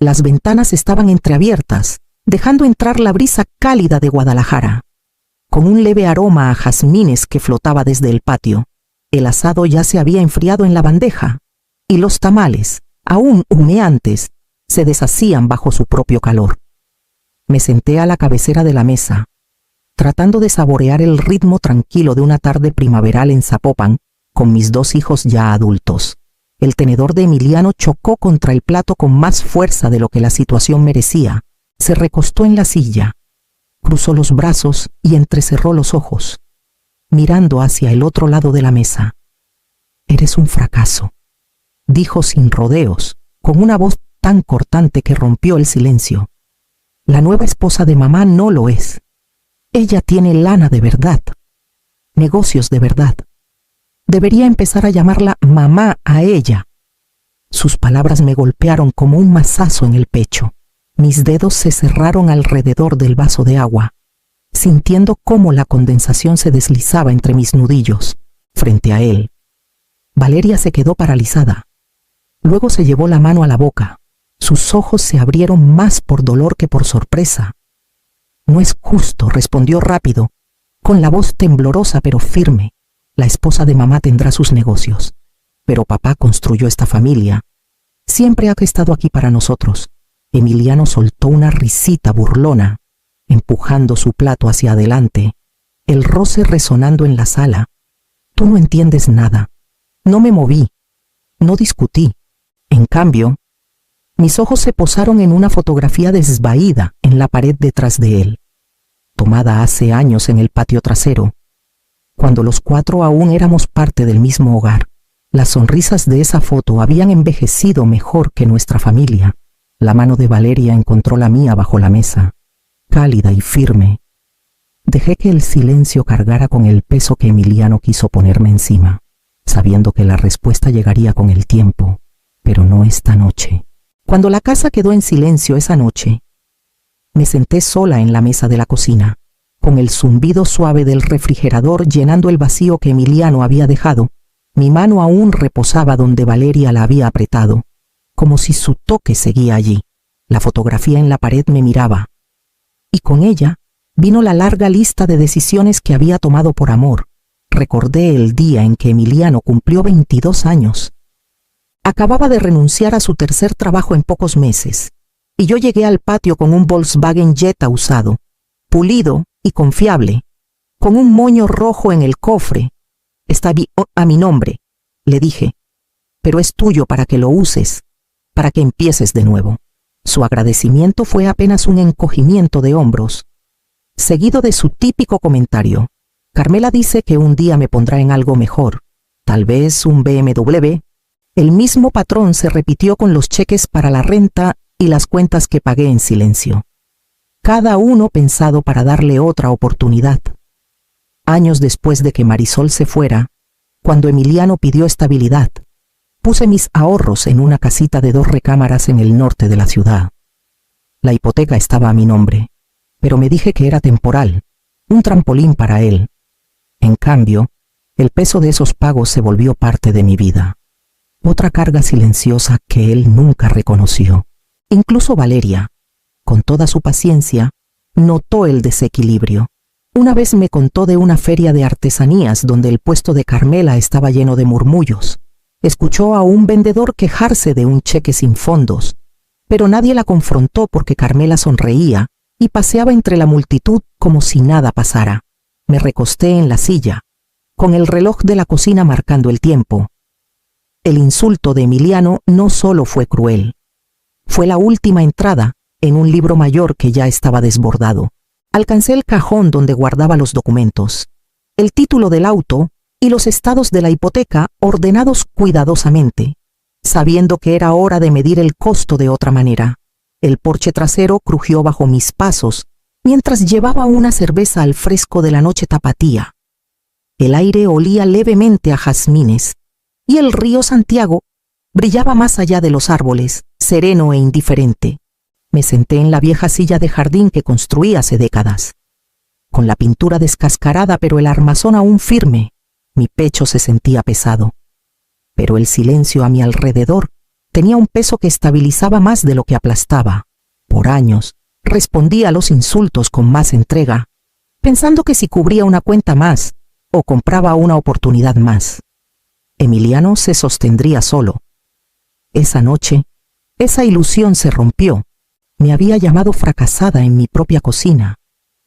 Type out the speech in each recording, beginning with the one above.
Las ventanas estaban entreabiertas, dejando entrar la brisa cálida de Guadalajara, con un leve aroma a jazmines que flotaba desde el patio. El asado ya se había enfriado en la bandeja, y los tamales, aún humeantes, se deshacían bajo su propio calor. Me senté a la cabecera de la mesa, tratando de saborear el ritmo tranquilo de una tarde primaveral en Zapopan, con mis 2 hijos ya adultos. El tenedor de Emiliano chocó contra el plato con más fuerza de lo que la situación merecía. Se recostó en la silla, cruzó los brazos y entrecerró los ojos, mirando hacia el otro lado de la mesa. «Eres un fracaso», dijo sin rodeos, con una voz tan cortante que rompió el silencio. «La nueva esposa de mamá no lo es. Ella tiene lana de verdad, negocios de verdad. Debería empezar a llamarla mamá a ella». Sus palabras me golpearon como un mazazo en el pecho. Mis dedos se cerraron alrededor del vaso de agua, sintiendo cómo la condensación se deslizaba entre mis nudillos, frente a él. Valeria se quedó paralizada. Luego se llevó la mano a la boca. Sus ojos se abrieron más por dolor que por sorpresa. «No es justo», respondió rápido, con la voz temblorosa pero firme. «La esposa de mamá tendrá sus negocios, pero papá construyó esta familia. Siempre ha estado aquí para nosotros». Emiliano soltó una risita burlona, empujando su plato hacia adelante, el roce resonando en la sala. «Tú no entiendes nada. No me moví, no discutí. En cambio, mis ojos se posaron en una fotografía desvaída en la pared detrás de él, tomada hace años en el patio trasero, cuando los 4 aún éramos parte del mismo hogar. Las sonrisas de esa foto habían envejecido mejor que nuestra familia. La mano de Valeria encontró la mía bajo la mesa, cálida y firme. Dejé que el silencio cargara con el peso que Emiliano quiso ponerme encima, sabiendo que la respuesta llegaría con el tiempo, pero no esta noche. Cuando la casa quedó en silencio esa noche, me senté sola en la mesa de la cocina, con el zumbido suave del refrigerador llenando el vacío que Emiliano había dejado. Mi mano aún reposaba donde Valeria la había apretado, como si su toque seguía allí. La fotografía en la pared me miraba, y con ella vino la larga lista de decisiones que había tomado por amor. Recordé el día en que Emiliano cumplió 22 años. Acababa de renunciar a su tercer trabajo en pocos meses, y yo llegué al patio con un Volkswagen Jetta usado, pulido y confiable, con un moño rojo en el cofre. «Está a mi nombre», le dije, «pero es tuyo para que lo uses, para que empieces de nuevo». Su agradecimiento fue apenas un encogimiento de hombros, seguido de su típico comentario: «Carmela dice que un día me pondrá en algo mejor, tal vez un BMW». El mismo patrón se repitió con los cheques para la renta y las cuentas que pagué en silencio, cada uno pensado para darle otra oportunidad. Años después de que Marisol se fuera, cuando Emiliano pidió estabilidad, puse mis ahorros en una casita de 2 recámaras en el norte de la ciudad. La hipoteca estaba a mi nombre, pero me dije que era temporal, un trampolín para él. En cambio, el peso de esos pagos se volvió parte de mi vida, otra carga silenciosa que él nunca reconoció. Incluso Valeria, con toda su paciencia, notó el desequilibrio. Una vez me contó de una feria de artesanías donde el puesto de Carmela estaba lleno de murmullos. Escuchó a un vendedor quejarse de un cheque sin fondos, pero nadie la confrontó porque Carmela sonreía y paseaba entre la multitud como si nada pasara. Me recosté en la silla, con el reloj de la cocina marcando el tiempo. El insulto de Emiliano no solo fue cruel, fue la última entrada en un libro mayor que ya estaba desbordado. Alcancé el cajón donde guardaba los documentos, el título del auto y los estados de la hipoteca ordenados cuidadosamente, sabiendo que era hora de medir el costo de otra manera. El porche trasero crujió bajo mis pasos mientras llevaba una cerveza al fresco de la noche tapatía. El aire olía levemente a jazmines y el río Santiago brillaba más allá de los árboles, sereno e indiferente. Me senté en la vieja silla de jardín que construí hace décadas. Con la pintura descascarada pero el armazón aún firme, mi pecho se sentía pesado. Pero el silencio a mi alrededor Tenía un peso que estabilizaba más de lo que aplastaba. Por años, respondía a los insultos con más entrega, pensando que si cubría una cuenta más o compraba una oportunidad más, Emiliano se sostendría solo. Esa noche, esa ilusión se rompió. Me había llamado fracasada en mi propia cocina,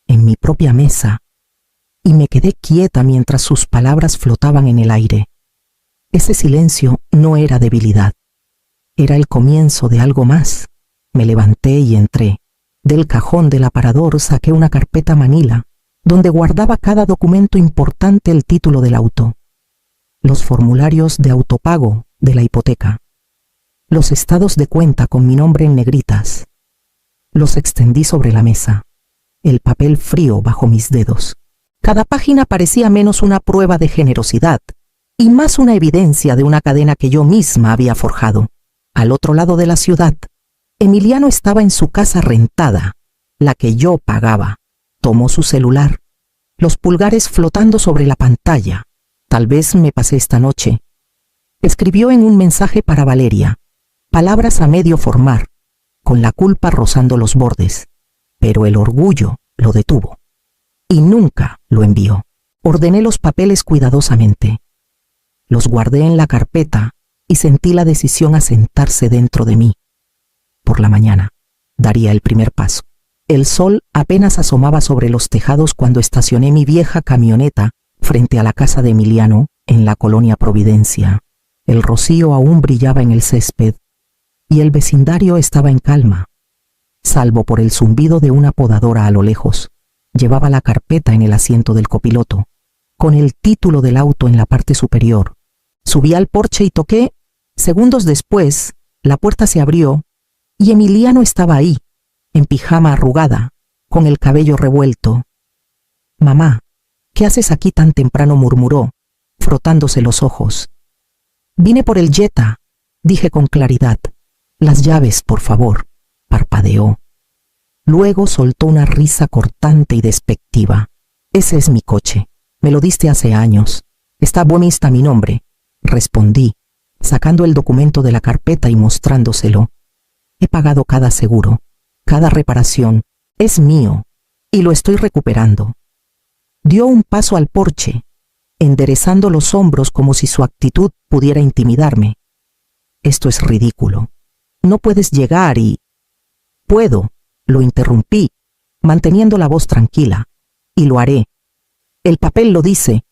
en mi propia mesa, y me quedé quieta mientras sus palabras flotaban en el aire. Ese silencio no era debilidad, era el comienzo de algo más. Me levanté y entré. Del cajón del aparador saqué una carpeta manila, donde guardaba cada documento importante, el título del auto, los formularios de autopago de la hipoteca, los estados de cuenta con mi nombre en negritas. Los extendí sobre la mesa, el papel frío bajo mis dedos. Cada página parecía menos una prueba de generosidad y más una evidencia de una cadena que yo misma había forjado. Al otro lado de la ciudad, Emiliano estaba en su casa rentada, la que yo pagaba. Tomó su celular, los pulgares flotando sobre la pantalla. Tal vez me pasé esta noche. Escribió en un mensaje para Valeria, palabras a medio formar, con la culpa rozando los bordes, pero el orgullo lo detuvo. Y nunca lo envió. Ordené los papeles cuidadosamente. Los guardé en la carpeta y sentí la decisión asentarse dentro de mí. Por la mañana, daría el primer paso. El sol apenas asomaba sobre los tejados cuando estacioné mi vieja camioneta frente a la casa de Emiliano en la colonia Providencia. El rocío aún brillaba en el césped y el vecindario estaba en calma, salvo por el zumbido de una podadora a lo lejos. Llevaba la carpeta en el asiento del copiloto, con el título del auto en la parte superior. Subí al porche y toqué. Segundos después, la puerta se abrió y Emiliano estaba ahí, en pijama arrugada, con el cabello revuelto. «Mamá, ¿qué haces aquí tan temprano?», murmuró, frotándose los ojos. «Vine por el Jetta», dije con claridad. «Las llaves, por favor», parpadeó. Luego soltó una risa cortante y despectiva. «Ese es mi coche. Me lo diste hace años. Está bonita mi nombre», respondí, sacando el documento de la carpeta y mostrándoselo. «He pagado cada seguro, cada reparación. Es mío y lo estoy recuperando». Dio un paso al porche, enderezando los hombros como si su actitud pudiera intimidarme. «Esto es ridículo. No puedes llegar y...». «Puedo», lo interrumpí, manteniendo la voz tranquila. «Y lo haré. El papel lo dice».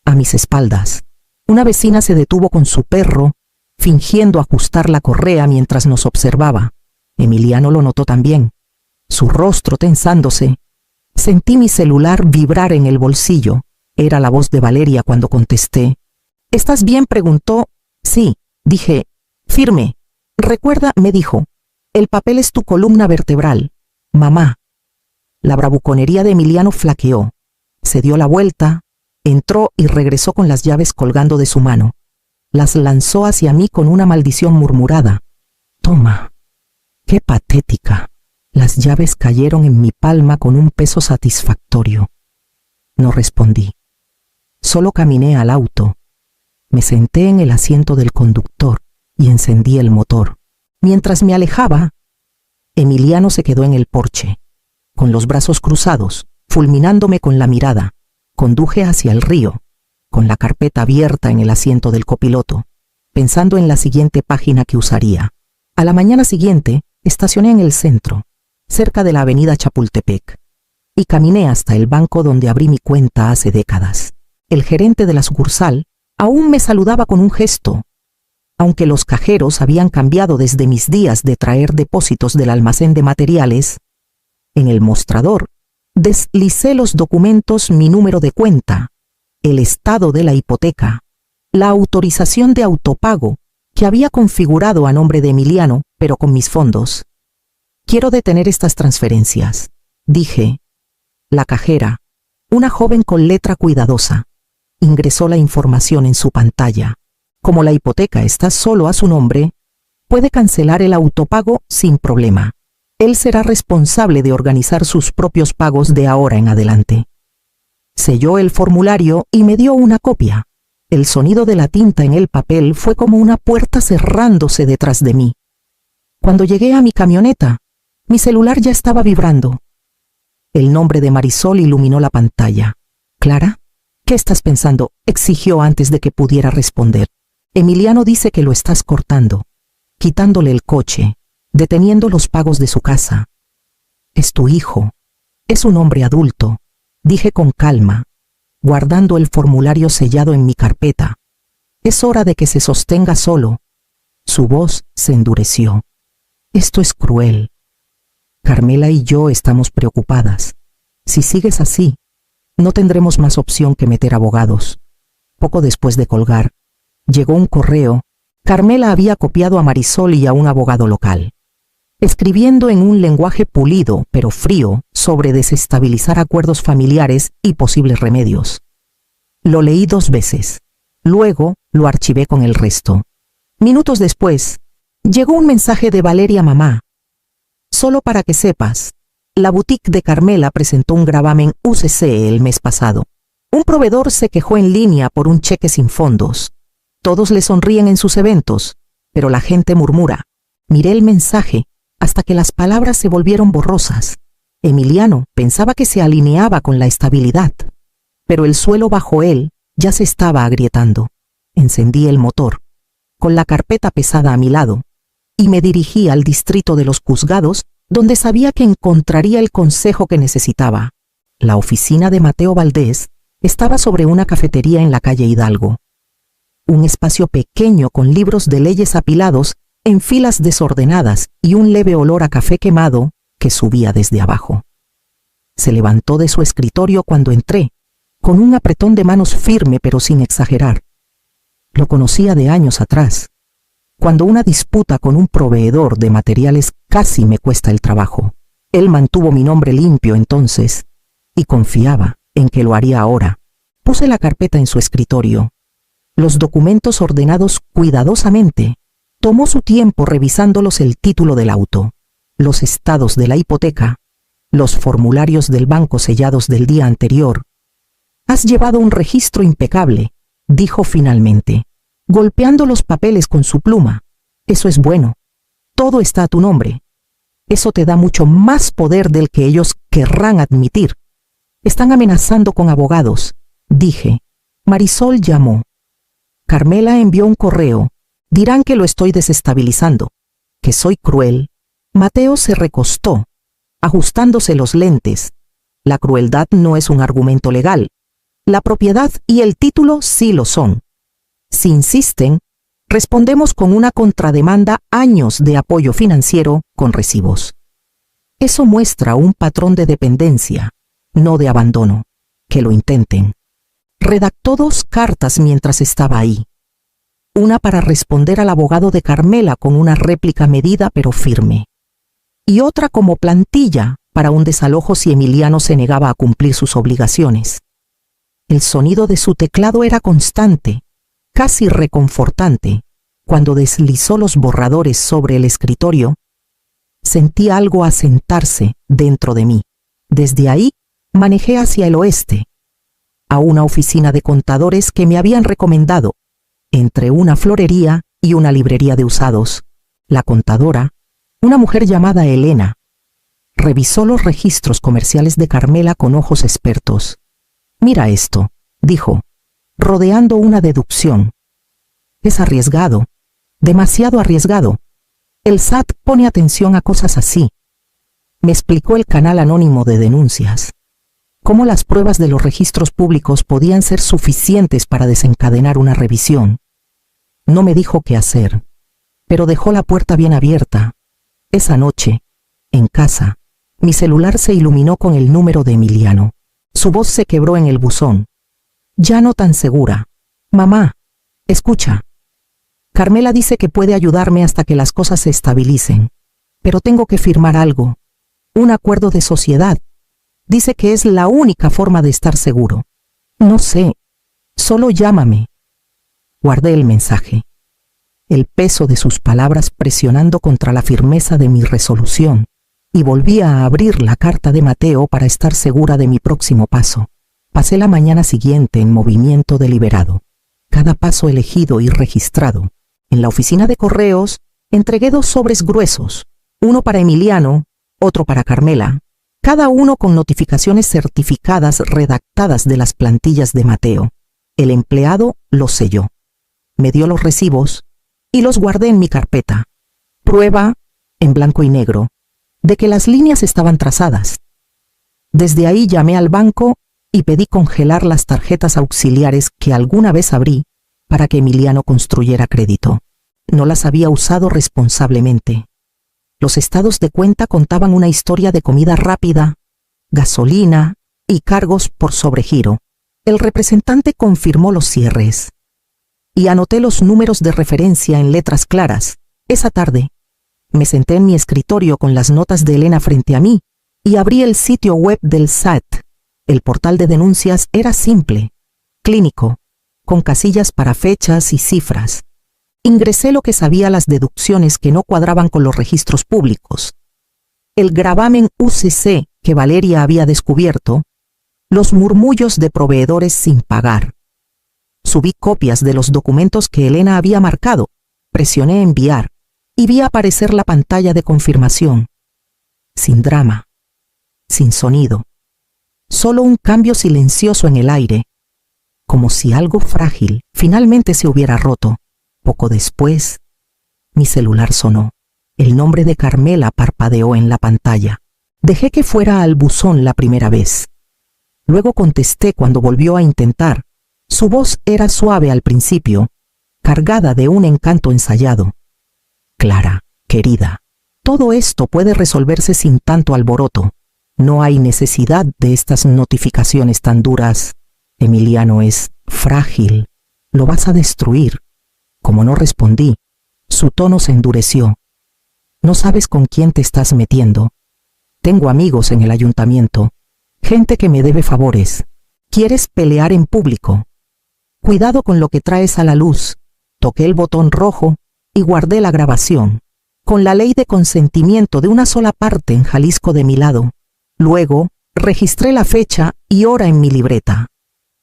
A mis espaldas, una vecina se detuvo con su perro, fingiendo ajustar la correa mientras nos observaba. Emiliano lo notó también, su rostro tensándose. Sentí mi celular vibrar en el bolsillo. Era la voz de Valeria cuando contesté. «¿Estás bien?», preguntó. «Sí», dije, firme. «Recuerda», me dijo, «el papel es tu columna vertebral, mamá». La bravuconería de Emiliano flaqueó. Se dio la vuelta, entró y regresó con las llaves colgando de su mano. Las lanzó hacia mí con una maldición murmurada. «Toma». ¡Qué patética! Las llaves cayeron en mi palma con un peso satisfactorio. No respondí. Solo caminé al auto. Me senté en el asiento del conductor y encendí el motor. Mientras me alejaba, Emiliano se quedó en el porche, con los brazos cruzados, fulminándome con la mirada. Conduje hacia el río, con la carpeta abierta en el asiento del copiloto, pensando en la siguiente página que usaría. A la mañana siguiente, estacioné en el centro, cerca de la avenida Chapultepec, y caminé hasta el banco donde abrí mi cuenta hace décadas. El gerente de la sucursal aún me saludaba con un gesto. Aunque los cajeros habían cambiado desde mis días de traer depósitos del almacén de materiales, en el mostrador deslicé los documentos, mi número de cuenta, el estado de la hipoteca, la autorización de autopago que había configurado a nombre de Emiliano, pero con mis fondos. «Quiero detener estas transferencias», dije. La cajera, una joven con letra cuidadosa, ingresó la información en su pantalla. «Como la hipoteca está solo a su nombre, puede cancelar el autopago sin problema. Él será responsable de organizar sus propios pagos de ahora en adelante». Selló el formulario y me dio una copia. El sonido de la tinta en el papel fue como una puerta cerrándose detrás de mí. Cuando llegué a mi camioneta, mi celular ya estaba vibrando. El nombre de Marisol iluminó la pantalla. «Clara, ¿qué estás pensando?», exigió antes de que pudiera responder. «Emiliano dice que lo estás cortando, quitándole el coche, deteniendo los pagos de su casa. Es tu hijo. Es un hombre adulto», dije con calma, guardando el formulario sellado en mi carpeta. «Es hora de que se sostenga solo». Su voz se endureció. «Esto es cruel. Carmela y yo estamos preocupadas. Si sigues así, no tendremos más opción que meter abogados». Poco después de colgar, llegó un correo. Carmela había copiado a Marisol y a un abogado local, escribiendo en un lenguaje pulido pero frío sobre desestabilizar acuerdos familiares y posibles remedios. Lo leí 2 veces. Luego lo archivé con el resto. Minutos después, llegó un mensaje de Valeria mamá. «Solo para que sepas, la boutique de Carmela presentó un gravamen UCC el mes pasado. Un proveedor se quejó en línea por un cheque sin fondos. Todos le sonríen en sus eventos, pero la gente murmura». Miré el mensaje hasta que las palabras se volvieron borrosas. Emiliano pensaba que se alineaba con la estabilidad, pero el suelo bajo él ya se estaba agrietando. Encendí el motor, con la carpeta pesada a mi lado, y me dirigí al distrito de los juzgados, donde sabía que encontraría el consejo que necesitaba. La oficina de Mateo Valdés estaba sobre una cafetería en la calle Hidalgo. Un espacio pequeño con libros de leyes apilados en filas desordenadas y un leve olor a café quemado que subía desde abajo. Se levantó de su escritorio cuando entré, con un apretón de manos firme pero sin exagerar. Lo conocía de años atrás, cuando una disputa con un proveedor de materiales casi me cuesta el trabajo. Él mantuvo mi nombre limpio entonces y confiaba en que lo haría ahora. Puse la carpeta en su escritorio, los documentos ordenados cuidadosamente. Tomó su tiempo revisándolos: el título del auto, los estados de la hipoteca, los formularios del banco sellados del día anterior. «Has llevado un registro impecable», dijo finalmente, golpeando los papeles con su pluma. «Eso es bueno. Todo está a tu nombre. Eso te da mucho más poder del que ellos querrán admitir. Están amenazando con abogados», dije. Marisol llamó. Carmela envió un correo. «Dirán que lo estoy desestabilizando, que soy cruel». Mateo se recostó, ajustándose los lentes. «La crueldad no es un argumento legal. La propiedad y el título sí lo son. Si insisten, respondemos con una contrademanda, años de apoyo financiero con recibos. Eso muestra un patrón de dependencia, no de abandono. Que lo intenten». Redactó 2 cartas mientras estaba ahí. Una para responder al abogado de Carmela con una réplica medida pero firme, y otra como plantilla para un desalojo si Emiliano se negaba a cumplir sus obligaciones. El sonido de su teclado era constante, casi reconfortante. Cuando deslizó los borradores sobre el escritorio, sentí algo asentarse dentro de mí. Desde ahí manejé hacia el oeste, a una oficina de contadores que me habían recomendado, entre una florería y una librería de usados. La contadora, una mujer llamada Elena, revisó los registros comerciales de Carmela con ojos expertos. «Mira esto», dijo, rodeando una deducción. «Es arriesgado, demasiado arriesgado. El SAT pone atención a cosas así». Me explicó el canal anónimo de denuncias, cómo las pruebas de los registros públicos podían ser suficientes para desencadenar una revisión. No me dijo qué hacer, pero dejó la puerta bien abierta. Esa noche, en casa, mi celular se iluminó con el número de Emiliano. Su voz se quebró en el buzón, ya no tan segura. «Mamá, escucha. Carmela dice que puede ayudarme hasta que las cosas se estabilicen, pero tengo que firmar algo, un acuerdo de sociedad. Dice que es la única forma de estar seguro. No sé, solo llámame». Guardé el mensaje, el peso de sus palabras presionando contra la firmeza de mi resolución, y volví a abrir la carta de Mateo para estar segura de mi próximo paso. Pasé la mañana siguiente en movimiento deliberado. cada paso elegido y registrado. En la oficina de correos entregué 2 sobres gruesos, uno para Emiliano, otro para Carmela, cada uno con notificaciones certificadas redactadas de las plantillas de Mateo. El empleado los selló. Me dio los recibos y los guardé en mi carpeta. Prueba, en blanco y negro, de que las líneas estaban trazadas. Desde ahí llamé al banco y pedí congelar las tarjetas auxiliares que alguna vez abrí para que Emiliano construyera crédito. No las había usado responsablemente. Los estados de cuenta contaban una historia de comida rápida, gasolina y cargos por sobregiro. El representante confirmó los cierres y anoté los números de referencia en letras claras. Esa tarde, me senté en mi escritorio con las notas de Elena frente a mí y abrí el sitio web del SAT. El portal de denuncias era simple, clínico, con casillas para fechas y cifras. Ingresé lo que sabía las deducciones que no cuadraban con los registros públicos, el gravamen UCC que Valeria había descubierto, los murmullos de proveedores sin pagar. Subí copias de los documentos que Elena había marcado, presioné enviar y vi aparecer la pantalla de confirmación. Sin drama, sin sonido, solo un cambio silencioso en el aire, como si algo frágil finalmente se hubiera roto. Poco después, mi celular sonó. El nombre de Carmela parpadeó en la pantalla. Dejé que fuera al buzón la primera vez. Luego contesté cuando volvió a intentar. Su voz era suave al principio, cargada de un encanto ensayado. Clara, querida, todo esto puede resolverse sin tanto alboroto. No hay necesidad de estas notificaciones tan duras. Emiliano es frágil. Lo vas a destruir. Como no respondí, su tono se endureció. No sabes con quién te estás metiendo. Tengo amigos en el ayuntamiento, gente que me debe favores. ¿Quieres pelear en público? Cuidado con lo que traes a la luz. Toqué el botón rojo y guardé la grabación, con la ley de consentimiento de una sola parte en Jalisco de mi lado. Luego, registré la fecha y hora en mi libreta,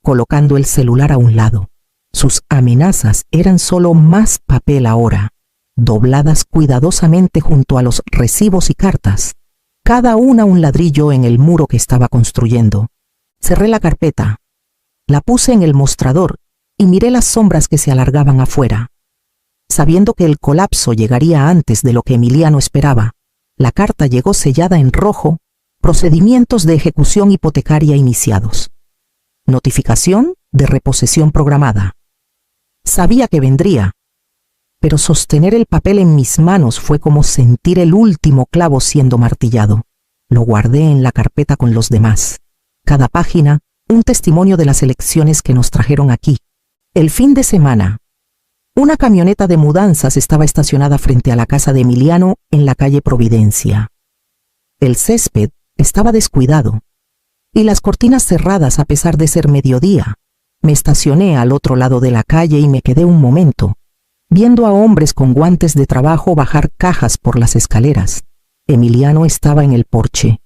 colocando el celular a un lado. Sus amenazas eran solo más papel ahora, dobladas cuidadosamente junto a los recibos y cartas, cada una un ladrillo en el muro que estaba construyendo. Cerré la carpeta, la puse en el mostrador y miré las sombras que se alargaban afuera. Sabiendo que el colapso llegaría antes de lo que Emiliano esperaba, la carta llegó sellada en rojo: procedimientos de ejecución hipotecaria iniciados. Notificación de reposesión programada. Sabía que vendría, pero sostener el papel en mis manos fue como sentir el último clavo siendo martillado. Lo guardé en la carpeta con los demás. Cada página, un testimonio de las elecciones que nos trajeron aquí. El fin de semana, una camioneta de mudanzas estaba estacionada frente a la casa de Emiliano en la calle Providencia. El césped estaba descuidado y las cortinas cerradas a pesar de ser mediodía. Me estacioné al otro lado de la calle y me quedé un momento, viendo a hombres con guantes de trabajo bajar cajas por las escaleras. Emiliano estaba en el porche,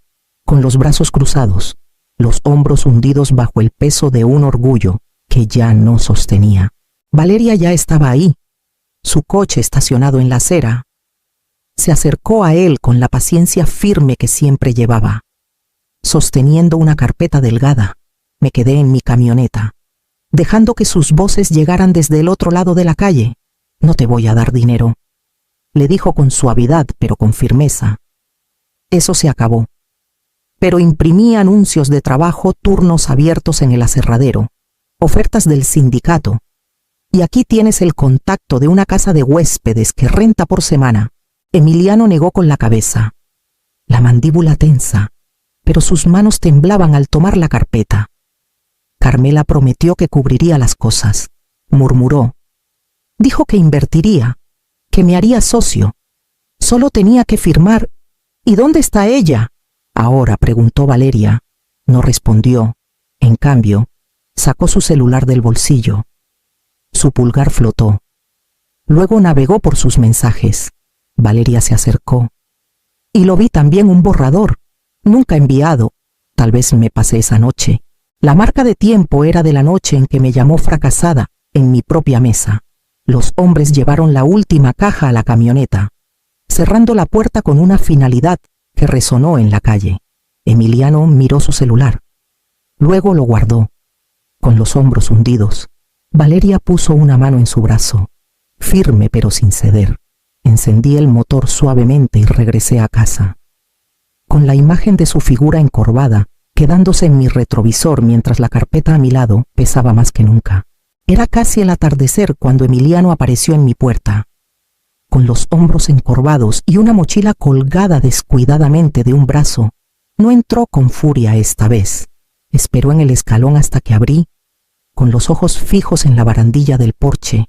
con los brazos cruzados, los hombros hundidos bajo el peso de un orgullo que ya no sostenía. Valeria ya estaba ahí, su coche estacionado en la acera. Se acercó a él con la paciencia firme que siempre llevaba. Sosteniendo una carpeta delgada, me quedé en mi camioneta, dejando que sus voces llegaran desde el otro lado de la calle. No te voy a dar dinero, le dijo con suavidad pero con firmeza. Eso se acabó. Pero imprimí anuncios de trabajo, turnos abiertos en el aserradero, ofertas del sindicato. Y aquí tienes el contacto de una casa de huéspedes que renta por semana. Emiliano negó con la cabeza, la mandíbula tensa, pero sus manos temblaban al tomar la carpeta. Carmela prometió que cubriría las cosas, murmuró. Dijo que invertiría, que me haría socio. Solo tenía que firmar. ¿Y dónde está ella? Ahora, preguntó Valeria. No respondió. En cambio, sacó su celular del bolsillo. Su pulgar flotó. Luego navegó por sus mensajes. Valeria se acercó. Y lo vi también un borrador, nunca enviado. Tal vez me pasé esa noche. La marca de tiempo era de la noche en que me llamó fracasada en mi propia mesa. Los hombres llevaron la última caja a la camioneta, cerrando la puerta con una finalidad que resonó en la calle. Emiliano miró su celular. Luego lo guardó. Con los hombros hundidos, Valeria puso una mano en su brazo, firme pero sin ceder. Encendí el motor suavemente y regresé a casa, con la imagen de su figura encorvada quedándose en mi retrovisor mientras la carpeta a mi lado pesaba más que nunca. Era casi el atardecer cuando Emiliano apareció en mi puerta, con los hombros encorvados y una mochila colgada descuidadamente de un brazo. No entró con furia esta vez. Esperó en el escalón hasta que abrí, con los ojos fijos en la barandilla del porche,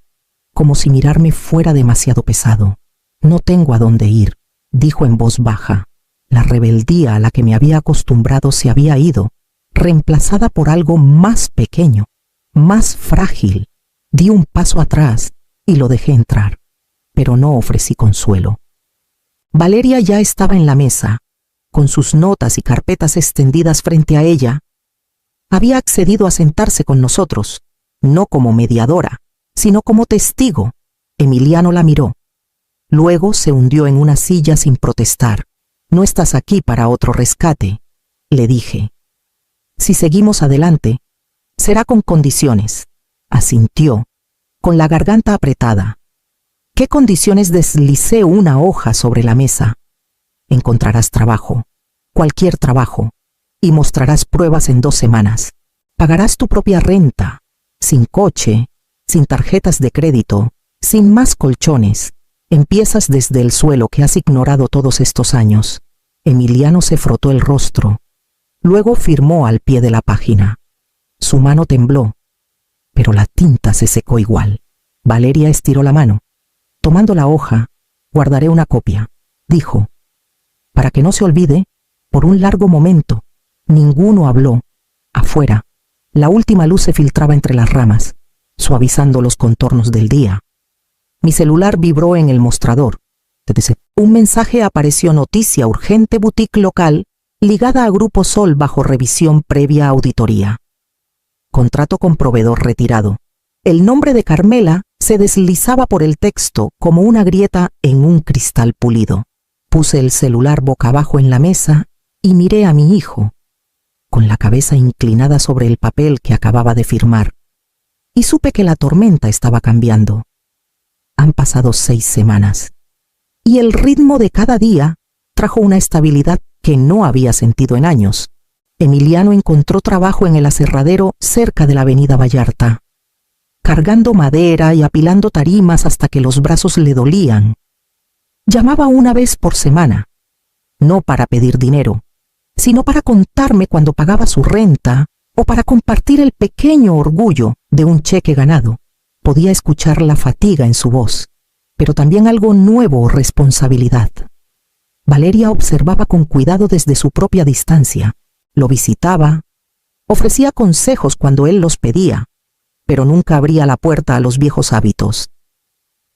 como si mirarme fuera demasiado pesado. «No tengo a dónde ir», dijo en voz baja. La rebeldía a la que me había acostumbrado se había ido, reemplazada por algo más pequeño, más frágil. Di un paso atrás y lo dejé entrar, pero no ofrecí consuelo. Valeria ya estaba en la mesa, con sus notas y carpetas extendidas frente a ella. Había accedido a sentarse con nosotros, no como mediadora, sino como testigo. Emiliano la miró. Luego se hundió en una silla sin protestar. «No estás aquí para otro rescate», le dije. «Si seguimos adelante, será con condiciones», asintió, con la garganta apretada. «¿Qué condiciones?» Deslicé una hoja sobre la mesa. «Encontrarás trabajo, cualquier trabajo, y mostrarás pruebas en 2 semanas. Pagarás tu propia renta, sin coche, sin tarjetas de crédito, sin más colchones. Empiezas desde el suelo que has ignorado todos estos años». Emiliano se frotó el rostro. Luego firmó al pie de la página. Su mano tembló, pero la tinta se secó igual. Valeria estiró la mano. Tomando la hoja, «Guardaré una copia», dijo. Para que no se olvide, por un largo momento, ninguno habló. Afuera, la última luz se filtraba entre las ramas, suavizando los contornos del día. Mi celular vibró en el mostrador. Un mensaje apareció: «Noticia urgente, boutique local, ligada a Grupo Sol bajo revisión previa auditoría. Contrato con proveedor retirado». El nombre de Carmela se deslizaba por el texto como una grieta en un cristal pulido. Puse el celular boca abajo en la mesa y miré a mi hijo, con la cabeza inclinada sobre el papel que acababa de firmar, y supe que la tormenta estaba cambiando. Han pasado 6 semanas, y el ritmo de cada día trajo una estabilidad que no había sentido en años. Emiliano encontró trabajo en el aserradero cerca de la avenida Vallarta, cargando madera y apilando tarimas hasta que los brazos le dolían. Llamaba una vez por semana, no para pedir dinero, sino para contarme cuando pagaba su renta o para compartir el pequeño orgullo de un cheque ganado. Podía escuchar la fatiga en su voz, pero también algo nuevo: responsabilidad. Valeria observaba con cuidado desde su propia distancia. Lo visitaba, ofrecía consejos cuando él los pedía, pero nunca abría la puerta a los viejos hábitos.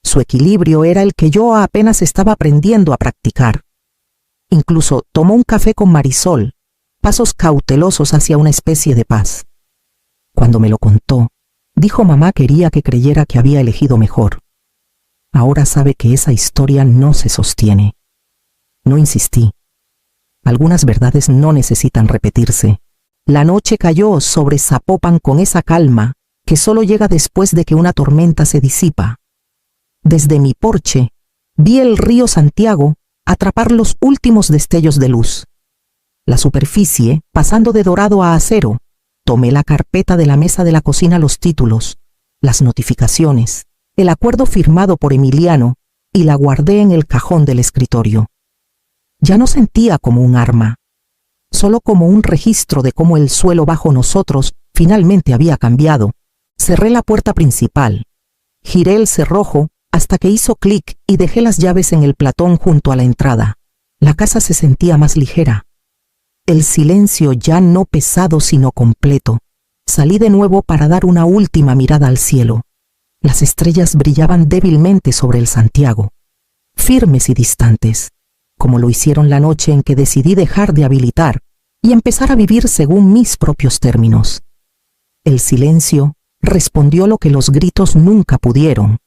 Su equilibrio era el que yo apenas estaba aprendiendo a practicar. Incluso tomó un café con Marisol, pasos cautelosos hacia una especie de paz. Cuando me lo contó, dijo: «Mamá quería que creyera que había elegido mejor. Ahora sabe que esa historia no se sostiene». No insistí. Algunas verdades no necesitan repetirse. La noche cayó sobre Zapopan con esa calma que solo llega después de que una tormenta se disipa. Desde mi porche, vi el río Santiago atrapar los últimos destellos de luz. La superficie, pasando de dorado a acero. Tomé la carpeta de la mesa de la cocina, los títulos, las notificaciones, el acuerdo firmado por Emiliano, y la guardé en el cajón del escritorio. Ya no sentía como un arma, solo como un registro de cómo el suelo bajo nosotros finalmente había cambiado. Cerré la puerta principal, giré el cerrojo hasta que hizo clic y dejé las llaves en el platón junto a la entrada. La casa se sentía más ligera. El silencio ya no pesado sino completo. Salí de nuevo para dar una última mirada al cielo. Las estrellas brillaban débilmente sobre el Santiago, firmes y distantes, como lo hicieron la noche en que decidí dejar de habilitar y empezar a vivir según mis propios términos. El silencio respondió lo que los gritos nunca pudieron.